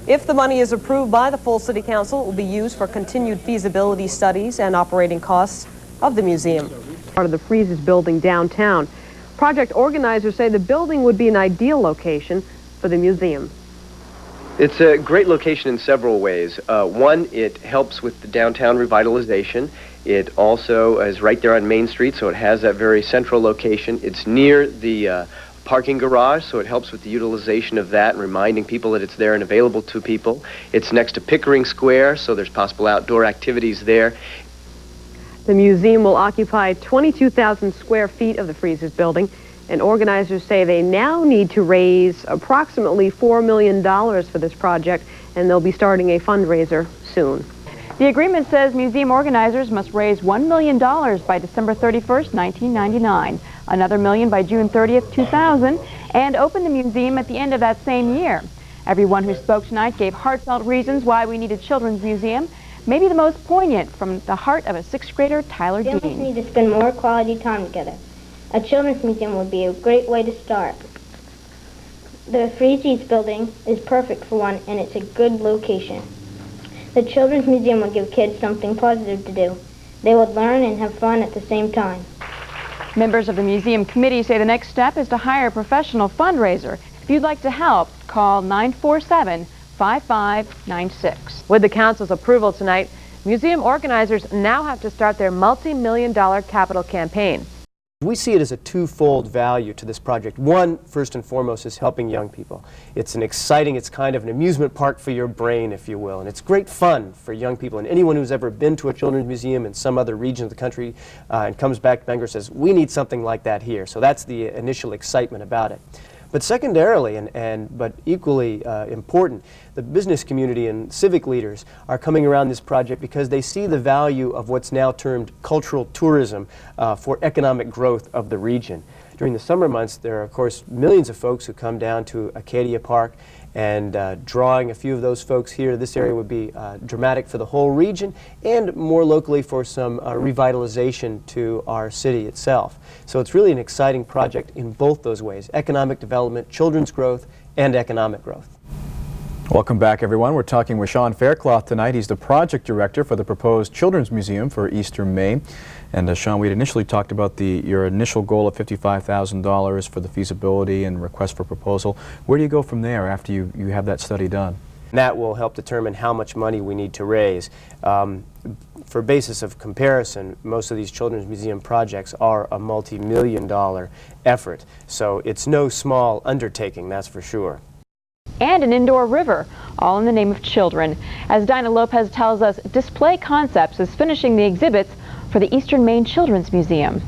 If the money is approved by the full City Council, it will be used for continued feasibility studies and operating costs of the museum. Part of the Freezes building downtown. Project organizers say the building would be an ideal location for the museum. It's a great location in several ways. One, it helps with the downtown revitalization. It also is right there on Main Street, so it has that very central location. It's near the parking garage, so it helps with the utilization of that and reminding people that it's there and available to people. It's next to Pickering Square, so there's possible outdoor activities there. The museum will occupy 22,000 square feet of the Freezes building, and organizers say they now need to raise approximately $4 million for this project, and they'll be starting a fundraiser soon. The agreement says museum organizers must raise $1 million by December 31st, 1999, another $1 million by June 30th, 2000, and open the museum at the end of that same year. Everyone who spoke tonight gave heartfelt reasons why we need a children's museum, maybe the most poignant from the heart of a sixth grader, Tyler Dean. Families need to spend more quality time together. A children's museum would be a great way to start. The Freezes building is perfect for one, and it's a good location. The Children's Museum would give kids something positive to do. They would learn and have fun at the same time. Members of the museum committee say the next step is to hire a professional fundraiser. If you'd like to help, call 947-5596. With the council's approval tonight, museum organizers now have to start their multi-million-dollar capital campaign. We see it as a twofold value to this project. One, first and foremost, is helping young people. It's an exciting, it's kind of an amusement park for your brain, if you will, and it's great fun for young people. And anyone who's ever been to a children's museum in some other region of the country and comes back to Bangor says, we need something like that here. So that's the initial excitement about it. But secondarily, but equally important, the business community and civic leaders are coming around this project because they see the value of what's now termed cultural tourism for economic growth of the region. During the summer months, there are, of course, millions of folks who come down to Acadia Park, and drawing a few of those folks here to this area would be dramatic for the whole region and more locally for some revitalization to our city itself. So it's really an exciting project in both those ways: economic development, children's growth, and economic growth. Welcome back, everyone. We're talking with Sean Faircloth tonight. He's the project director for the proposed Children's Museum for Eastern Maine. And Sean, we had initially talked about your initial goal of $55,000 for the feasibility and request for proposal. Where do you go from there after you have that study done? That will help determine how much money we need to raise. For basis of comparison, most of these children's museum projects are a multi-million-dollar effort. So it's no small undertaking, that's for sure. And an indoor river, all in the name of children. As Dinah Lopez tells us, Display Concepts is finishing the exhibits for the Eastern Maine Children's Museum.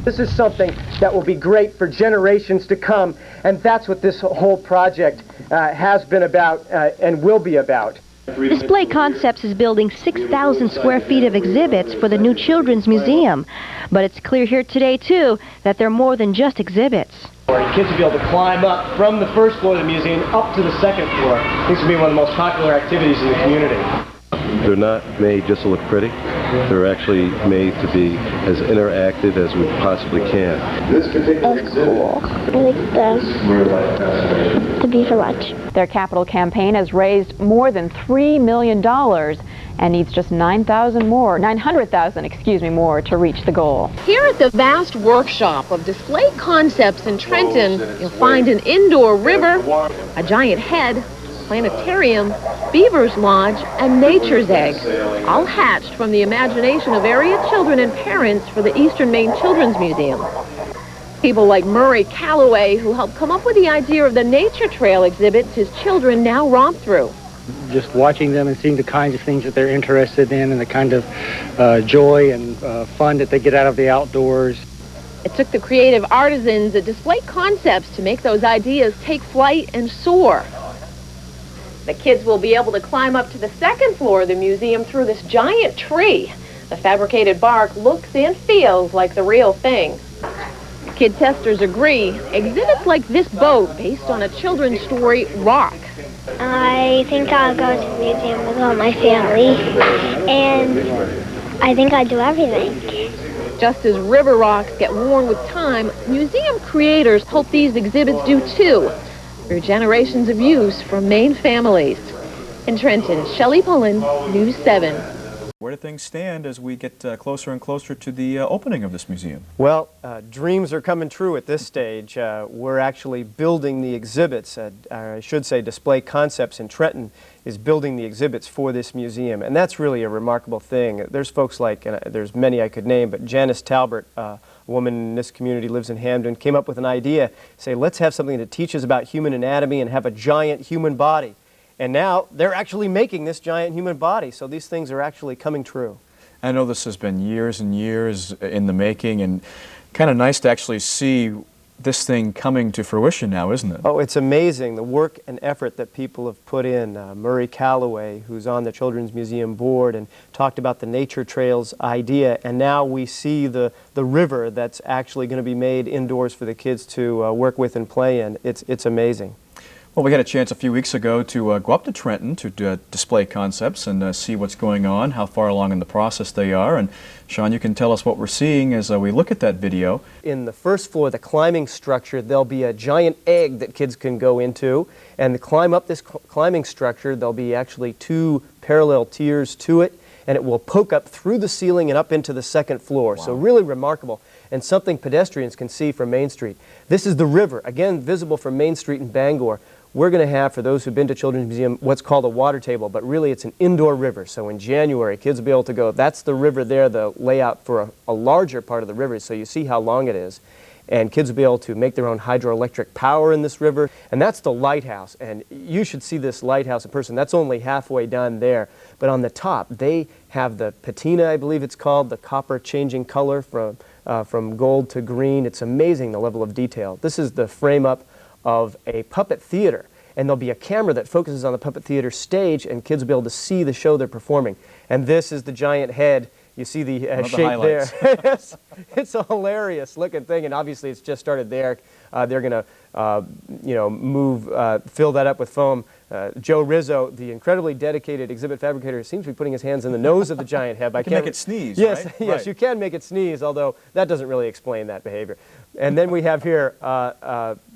This is something that will be great for generations to come, and that's what this whole project has been about and will be about. Display Concepts is building 6,000 square feet of exhibits for the new Children's Museum. But it's clear here today, too, that they're more than just exhibits. Kids will be able to climb up from the first floor of the museum up to the second floor. This will be one of the most popular activities in the community. They're not made just to look pretty. They're actually made to be as interactive as we possibly can. That's cool. I like to be for lunch. Their capital campaign has raised more than $3 million and needs just $900,000 more to reach the goal. Here at the vast workshop of Display Concepts in Trenton, you'll find an indoor river, a giant head, planetarium, beaver's lodge, and nature's egg, all hatched from the imagination of area children and parents for the Eastern Maine Children's Museum. People like Murray Calloway, who helped come up with the idea of the nature trail exhibits his children now romp through. Just watching them and seeing the kinds of things that they're interested in and the kind of joy and fun that they get out of the outdoors. It took the creative artisans at Display Concepts to make those ideas take flight and soar. The kids will be able to climb up to the second floor of the museum through this giant tree. The fabricated bark looks and feels like the real thing. Kid testers agree. Exhibits like this boat, based on a children's story, rock. I think I'll go to the museum with all my family, and I think I'll do everything. Just as river rocks get worn with time, museum creators hope these exhibits do too, through generations of use from Maine families. In Trenton, Shelley Pullen, News 7. Where do things stand as we get closer and closer to the opening of this museum? Well, dreams are coming true at this stage. We're actually building the exhibits. I should say Display Concepts in Trenton is building the exhibits for this museum, and that's really a remarkable thing. There's folks like, and there's many I could name, but Janice Talbert, a woman in this community, lives in Hamden, came up with an idea, say let's have something that teaches about human anatomy and have a giant human body. And now they're actually making this giant human body, so these things are actually coming true. I know this has been years and years in the making, and kind of nice to actually see this thing coming to fruition now, isn't it? Oh, it's amazing, the work and effort that people have put in. Murray Calloway, who's on the Children's Museum board, and talked about the nature trails idea, and now we see the river that's actually going to be made indoors for the kids to work with and play in. It's amazing. Well, we had a chance a few weeks ago to go up to Trenton to Display Concepts and see what's going on, how far along in the process they are. And Sean, you can tell us what we're seeing as we look at that video. In the first floor, the climbing structure, there'll be a giant egg that kids can go into. And to climb up this climbing structure, there'll be actually 2 parallel tiers to it. And it will poke up through the ceiling and up into the second floor. Wow. So really remarkable, and something pedestrians can see from Main Street. This is the river, again visible from Main Street in Bangor. We're going to have, for those who've been to Children's Museum, what's called a water table, but really it's an indoor river. So in January, kids will be able to go, that's the river there, the layout for a larger part of the river, so you see how long it is. And kids will be able to make their own hydroelectric power in this river. And that's the lighthouse. And you should see this lighthouse in person. That's only halfway done there. But on the top, they have the patina, I believe it's called, the copper changing color from gold to green. It's amazing, the level of detail. This is the frame-up of a puppet theater, and there'll be a camera that focuses on the puppet theater stage, and kids will be able to see the show they're performing. And this is the giant head. You see the shape there. It's a hilarious looking thing, and obviously it's just started there. They're going to, fill that up with foam. Joe Rizzo, the incredibly dedicated exhibit fabricator, seems to be putting his hands in the nose of the giant head. You can make it sneeze, yes, right? Yes, right. You can make it sneeze, although that doesn't really explain that behavior. And then we have here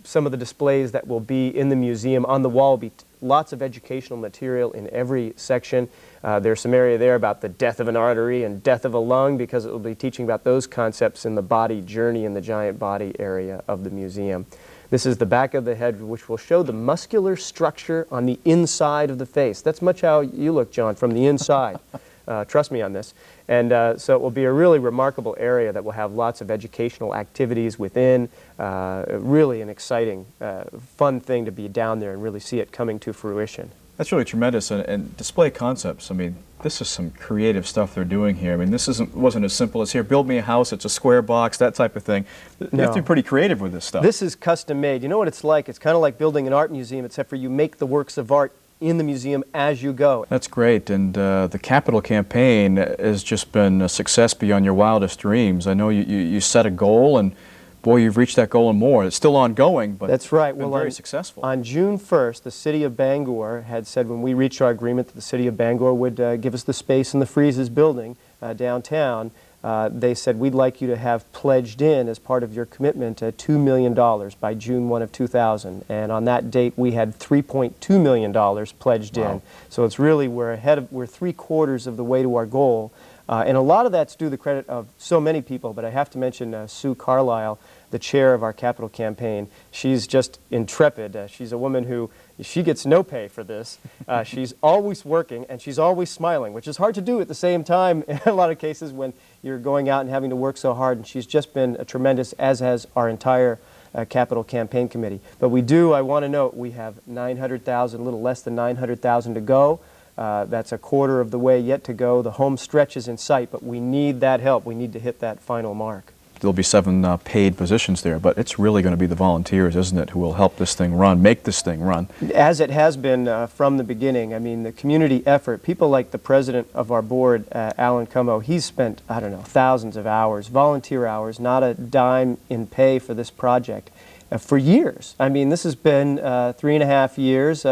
some of the displays that will be in the museum. On the wall will be lots of educational material in every section. There's some area there about the death of an artery and death of a lung, because it will be teaching about those concepts in the body journey in the giant body area of the museum. This is the back of the head, which will show the muscular structure on the inside of the face. That's much how you look, John, from the inside. Trust me on this. And so it will be a really remarkable area that will have lots of educational activities within. Really an exciting, fun thing to be down there and really see it coming to fruition. That's really tremendous. And Display Concepts, I mean, this is some creative stuff they're doing here. I mean, this wasn't as simple as, here, build me a house, it's a square box, that type of thing. You have to be pretty creative with this stuff. This is custom made. You know what it's like? It's kind of like building an art museum, except for you make the works of art in the museum as you go. That's great, and the capital campaign has just been a success beyond your wildest dreams. I know you set a goal, and boy, you've reached that goal and more. It's still ongoing, but that's right. It's been very successful. On June 1st, the City of Bangor had said, when we reached our agreement that the City of Bangor would give us the space in the Freezes building downtown, they said, we'd like you to have pledged in, as part of your commitment, $2 million by June 1 of 2000. And on that date, we had $3.2 million pledged in. So it's really, we're 3/4 of the way to our goal. And a lot of that's due to the credit of so many people, but I have to mention Sue Carlisle, the chair of our capital campaign. She's just intrepid. She's a woman who, she gets no pay for this. She's always working, and she's always smiling, which is hard to do at the same time in a lot of cases when you're going out and having to work so hard. And she's just been tremendous, as has our entire capital campaign committee. But I want to note, we have 900,000, a little less than 900,000 to go. That's 1/4 of the way yet to go. The home stretch is in sight, but we need that help. We need to hit that final mark. There'll be 7 paid positions there, but it's really going to be the volunteers, isn't it, who will help this thing run, make this thing run? As it has been from the beginning. I mean, the community effort, people like the president of our board, Alan Cummo, he's spent, I don't know, thousands of hours, volunteer hours, not a dime in pay for this project. For years. I mean, this has been 3.5 years,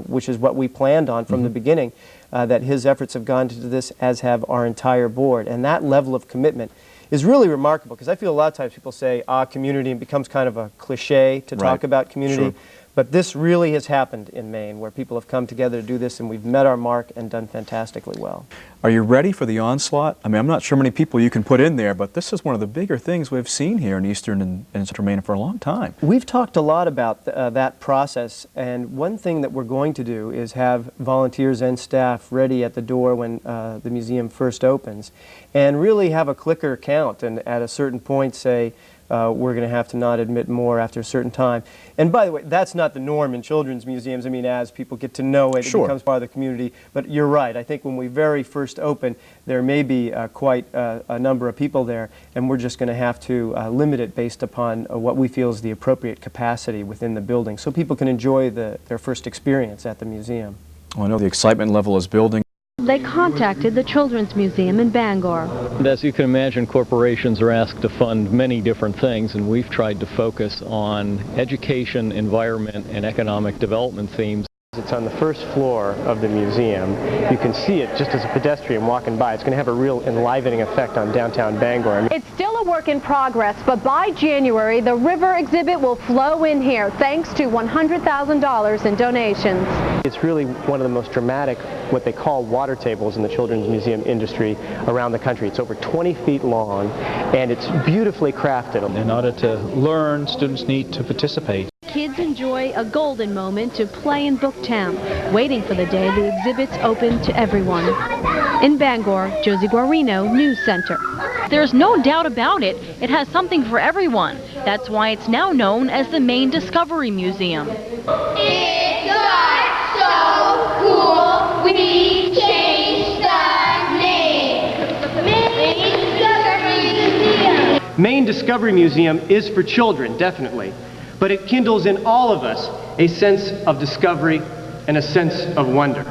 which is what we planned on from the beginning, that his efforts have gone to this, as have our entire board. And that level of commitment is really remarkable, because I feel a lot of times people say, community, and it becomes kind of a cliche to talk about community. Sure. But this really has happened in Maine, where people have come together to do this, and we've met our mark and done fantastically well. Are you ready for the onslaught? I mean, I'm not sure how many people you can put in there, but this is one of the bigger things we've seen here in Eastern and Central Maine for a long time. We've talked a lot about that process, and one thing that we're going to do is have volunteers and staff ready at the door when the museum first opens, and really have a clicker count, and at a certain point say, we're going to have to not admit more after a certain time. And by the way, that's not the norm in children's museums. I mean, as people get to know it, Sure. It becomes part of the community. But you're right. I think when we very first open, there may be quite a number of people there, and we're just going to have to limit it based upon what we feel is the appropriate capacity within the building, so people can enjoy their first experience at the museum. Well, I know the excitement level is building. They contacted the Children's Museum in Bangor. As you can imagine, corporations are asked to fund many different things, and we've tried to focus on education, environment, and economic development themes. It's on the first floor of the museum. You can see it just as a pedestrian walking by. It's going to have a real enlivening effect on downtown Bangor. It's still a work in progress, but by January, the river exhibit will flow in here thanks to $100,000 in donations. It's really one of the most dramatic, what they call water tables in the children's museum industry around the country. It's over 20 feet long, and it's beautifully crafted. In order to learn, students need to participate. Kids enjoy a golden moment to play in Booktown, waiting for the day the exhibit's open to everyone. In Bangor, Josie Guarino, News Center. There's no doubt about it. It has something for everyone. That's why it's now known as the Maine Discovery Museum. It got so cool, we changed the name. Maine Discovery Museum. Maine Discovery Museum is for children, definitely, but it kindles in all of us a sense of discovery and a sense of wonder.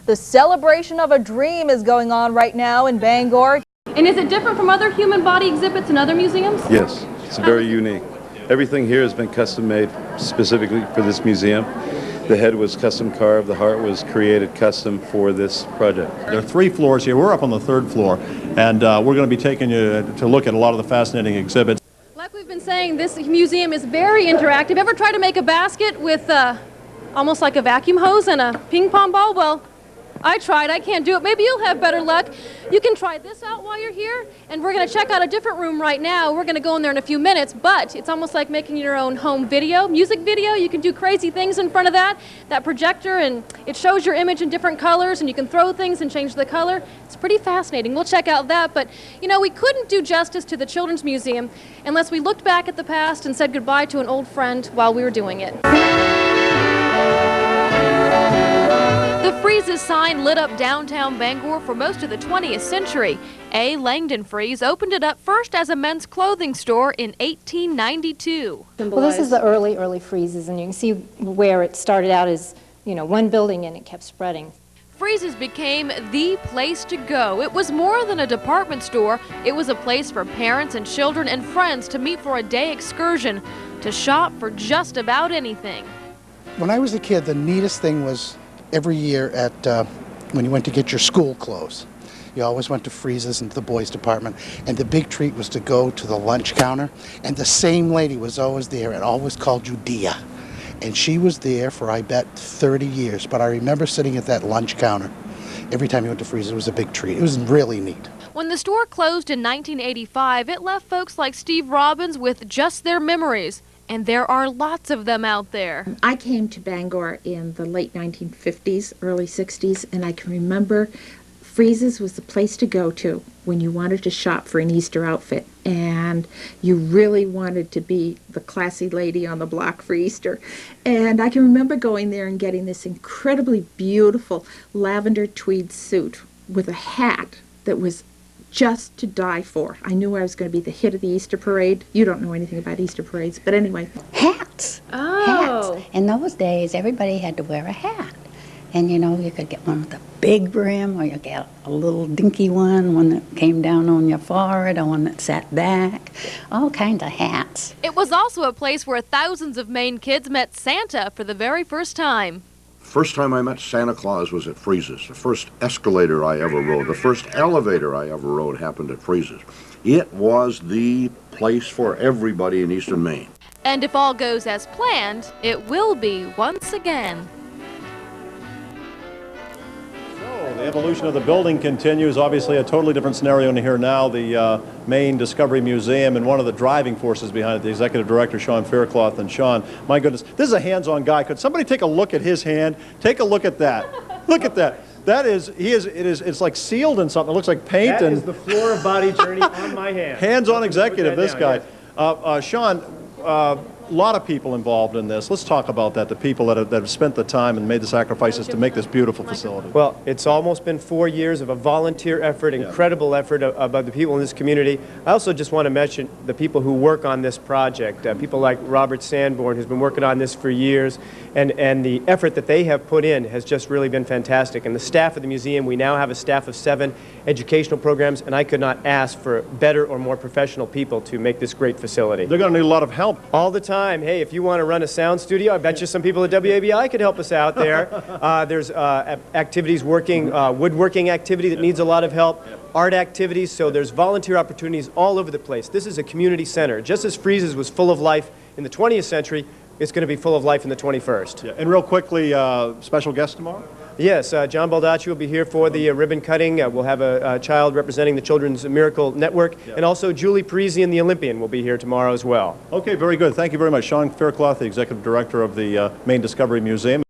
The celebration of a dream is going on right now in Bangor. And is it different from other human body exhibits in other museums? Yes, it's very unique. Everything here has been custom made specifically for this museum. The head was custom carved, the heart was created custom for this project. There are 3 floors here. We're up on the 3rd floor, and we're going to be taking you to look at a lot of the fascinating exhibits. Like we've been saying, this museum is very interactive. Ever try to make a basket with almost like a vacuum hose and a ping pong ball? Well, I tried. I can't do it. Maybe you'll have better luck. You can try this out while you're here, and we're going to check out a different room right now. We're going to go in there in a few minutes, but it's almost like making your own home video, music video. You can do crazy things in front of that projector, and it shows your image in different colors, and you can throw things and change the color. It's pretty fascinating. We'll check out that, but you know, we couldn't do justice to the Children's Museum unless we looked back at the past and said goodbye to an old friend while we were doing it. The Freezes sign lit up downtown Bangor for most of the 20th century. A. Langdon Freese opened it up first as a men's clothing store in 1892. Well, this is the early Freezes, and you can see where it started out as, you know, one building and it kept spreading. Freezes became the place to go. It was more than a department store. It was a place for parents and children and friends to meet for a day excursion, to shop for just about anything. When I was a kid, the neatest thing was every year at when you went to get your school clothes. You always went to Freeze's and to the boys' department, and the big treat was to go to the lunch counter, and the same lady was always there and always called you Dia. And she was there for, I bet, 30 years, but I remember sitting at that lunch counter. Every time you went to Freeze's, it was a big treat. It was really neat. When the store closed in 1985, it left folks like Steve Robbins with just their memories. And there are lots of them out there. I came to Bangor in the late 1950s, early 60s, and I can remember Freeze's was the place to go to when you wanted to shop for an Easter outfit and you really wanted to be the classy lady on the block for Easter. And I can remember going there and getting this incredibly beautiful lavender tweed suit with a hat that was just to die for. I knew I was going to be the hit of the Easter parade. You don't know anything about Easter parades, but anyway. Hats. Oh. Hats. In those days, everybody had to wear a hat. And you know, you could get one with a big brim, or you get a little dinky one that came down on your forehead, or one that sat back. All kinds of hats. It was also a place where thousands of Maine kids met Santa for the very first time. First time I met Santa Claus was at Freeze's. The first escalator I ever rode, the first elevator I ever rode happened at Freeze's. It was the place for everybody in Eastern Maine. And if all goes as planned, it will be once again. The evolution of the building continues. Obviously a totally different scenario in here now, the Maine Discovery Museum, and one of the driving forces behind it, the executive director, Sean Faircloth. And Sean, my goodness, this is a hands-on guy. Could somebody take a look at his hand? Take a look at that. Look at that. That is, it's like sealed in something. It looks like paint. That is the floor of body journey on my hand. Hands-on executive, this guy. Yes. Sean, a lot of people involved in this. Let's talk about that, the people that have spent the time and made the sacrifices to make this beautiful facility. Well, it's almost been 4 years of a volunteer effort, incredible effort by the people in this community. I also just want to mention the people who work on this project, people like Robert Sanborn, who's been working on this for years, and the effort that they have put in has just really been fantastic. And the staff of the museum, we now have a staff of 7 educational programs, and I could not ask for better or more professional people to make this great facility. They're going to need a lot of help. All the time. Hey, if you want to run a sound studio, I bet you some people at WABI could help us out there. There's activities working, woodworking activity that needs a lot of help, art activities, so there's volunteer opportunities all over the place. This is a community center. Just as Freezes was full of life in the 20th century, it's going to be full of life in the 21st. Yeah. And real quickly, special guest tomorrow? Yes, John Baldacci will be here for the ribbon cutting. We'll have a child representing the Children's Miracle Network, and also Julie Parisian, the Olympian, will be here tomorrow as well. Okay, very good. Thank you very much. Sean Faircloth, the Executive Director of the Maine Discovery Museum.